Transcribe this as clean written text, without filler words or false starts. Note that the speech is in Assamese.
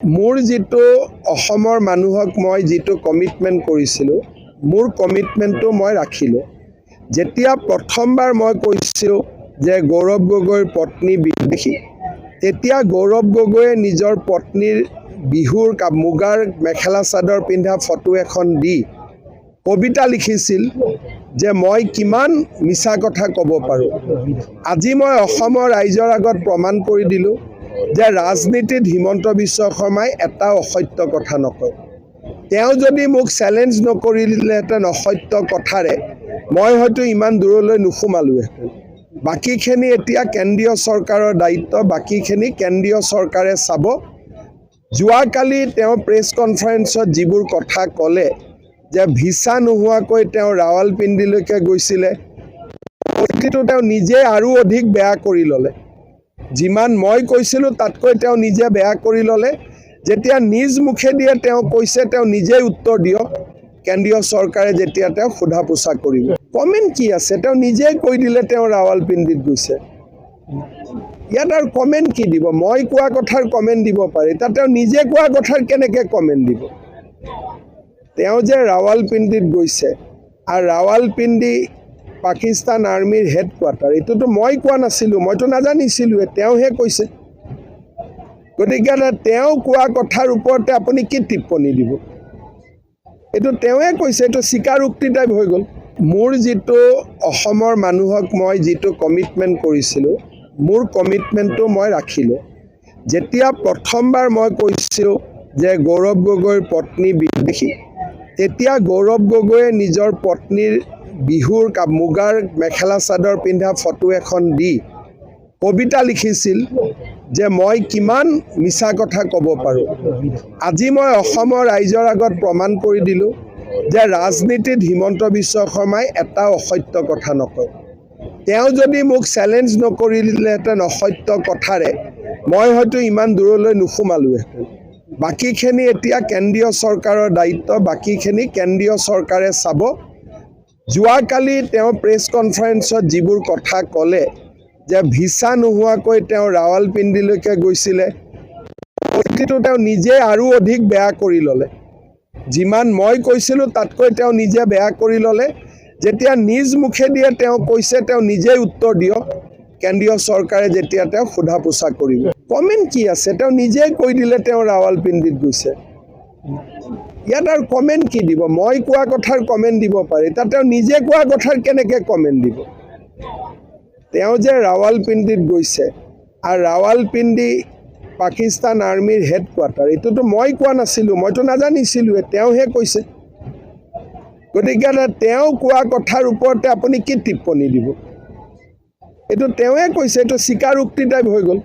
মোৰ যেটো অসমৰ মানুহক মই যেটো কমিটমেন্ট কৰিছিলো মোৰ কমিটমেন্টটো মই ৰাখিলো যেতিয়া প্ৰথমবাৰ মই কৈছিল যে গৌৰৱ গগৈৰ পত্নী বিদেশী তেতিয়া গৌৰৱ গগৈয়ে নিজৰ পত্নীৰ বিহুৰ মুগাৰ মেখেলা চাদৰ পিন্ধা ফটো এখন দি কবিতা লিখিছিল যে মই কিমান মিছা কথা ক'ব পাৰো আজি মই অসমৰ ৰাইজৰ আগত প্ৰমাণ কৰি দিলো যে ৰাজনীতিত হিমন্ত বিশ্ব শৰ্মাই এটা অসত্য কথা নকয় তেওঁ যদি মোক চ্যালেঞ্জ নকৰিলেহেঁতেন অসত্য কথাৰে মই হয়তো ইমান দূৰলৈ নুসুমালোহেঁতেন বাকিখিনি এতিয়া কেন্দ্ৰীয় চৰকাৰৰ দায়িত্ব বাকিখিনি কেন্দ্ৰীয় চৰকাৰে চাব যোৱাকালি তেওঁ প্ৰেছ কনফাৰেন্সত যিবোৰ কথা ক'লে যে ভিসা নোহোৱাকৈ তেওঁ ৰাৱালপিণ্ডিলৈকে গৈছিলে কিন্তু তেওঁ নিজে আৰু অধিক বেয়া কৰি ল'লে যিমান মই কৈছিলো তাতকৈ তেওঁ নিজে বেয়া কৰি ল'লে যেতিয়া নিজ মুখে দিয়ে তেওঁ কৈছে তেওঁ নিজে উত্তৰ দিয়ক কেন্দ্ৰীয় চৰকাৰে যেতিয়া তেওঁ খুধা পোছা কৰিব কমেন্ট কি আছে তেওঁ নিজে কৈ দিলে তেওঁ ৰাৱালপিণ্ডিত গৈছে ইয়াত আৰু কমেন্ট কি দিব মই কোৱা কথাৰ কমেন্ট দিব পাৰি তা তেওঁ নিজে কোৱা কথাৰ কেনেকৈ কমেন্ট দিব তেওঁ যে ৰাৱালপিণ্ডিত গৈছে আৰু ৰাৱালপিণ্ডি পাকিস্তান আৰ্মিৰ হেডকোৱাৰ্টাৰ এটোতো মই কোৱা নাছিলো মইতো নাজানিছিলো তেওঁহে কৈছে গতিকে তেওঁ কোৱা কথাৰ ওপৰতে আপুনি কি টিপ্পনী দিব এটো তেওঁহে কৈছে এটো স্বীকাৰোক্তি টাইপ হৈ গ'ল মোৰ যেটো অসমৰ মানুহক মই যেটো কমিটমেন্ট কৰিছিলো মোৰ কমিটমেন্টটো মই ৰাখিলো যেতিয়া প্ৰথমবাৰ মই কৈছিল যে গৌৰৱ গগৈৰ পত্নী বিদেশী তেতিয়া গৌৰৱ গগৈয়ে নিজৰ পত্নীৰ বিহুৰ মুগাৰ মেখেলা চাদৰ পিন্ধা ফটো এখন দি কবিতা লিখিছিল যে মই কিমান মিছা কথা ক'ব পাৰো আজি মই অসমৰ ৰাইজৰ আগত প্ৰমাণ কৰি দিলো যে ৰাজনীতিত হিমন্ত বিশ্ব শৰ্মাই এটা অসত্য কথা নকয় তেওঁ যদি মোক চ্যালেঞ্জ নকৰিলেহেঁতেন অসত্য কথাৰে মই হয়তো ইমান দূৰলৈ নুসুমালোহেঁতেন বাকিখিনি এতিয়া কেন্দ্ৰীয় চৰকাৰৰ দায়িত্ব বাকিখিনি কেন্দ্ৰীয় চৰকাৰে চাব যোৱাকালি তেওঁ প্ৰেছ কনফাৰেন্সত যিবোৰ কথা ক'লে যে ভিসা নোহোৱাকৈ তেওঁ ৰাৱালপিণ্ডিলৈকে গৈছিলে কিন্তু তেওঁ নিজে আৰু অধিক বেয়া কৰি ল'লে যিমান মই কৈছিলো তাতকৈ তেওঁ নিজে বেয়া কৰি ল'লে যেতিয়া নিজ মুখে দিয়ে তেওঁ কৈছে তেওঁ নিজে উত্তৰ দিয়ক কেন্দ্ৰীয় চৰকাৰে যেতিয়া তেওঁ খুধা পোছা কৰিব কমেন্ট কি আছে তেওঁ নিজে কৈ দিলে তেওঁ ৰাৱালপিণ্ডিত গৈছে ইয়াত আৰু কমেন্ট কি দিব মই কোৱা কথাৰ কমেন্ট দিব পাৰি তা তেওঁ নিজে কোৱা কথাৰ কেনেকৈ কমেন্ট দিব তেওঁ যে ৰাৱালপিণ্ডিত গৈছে আৰু ৰাৱালপিণ্ডি পাকিস্তান আৰ্মিৰ হেডকোৱাৰ্টাৰ এটোতো মই কোৱা নাছিলো মইতো নাজানিছিলো তেওঁহে কৈছে গতিকে তেওঁ কোৱা কথাৰ ওপৰতে আপুনি কি টিপ্পনী দিব এটো তেওঁহে কৈছে এটো স্বীকাৰোক্তি টাইপ হৈ গ'ল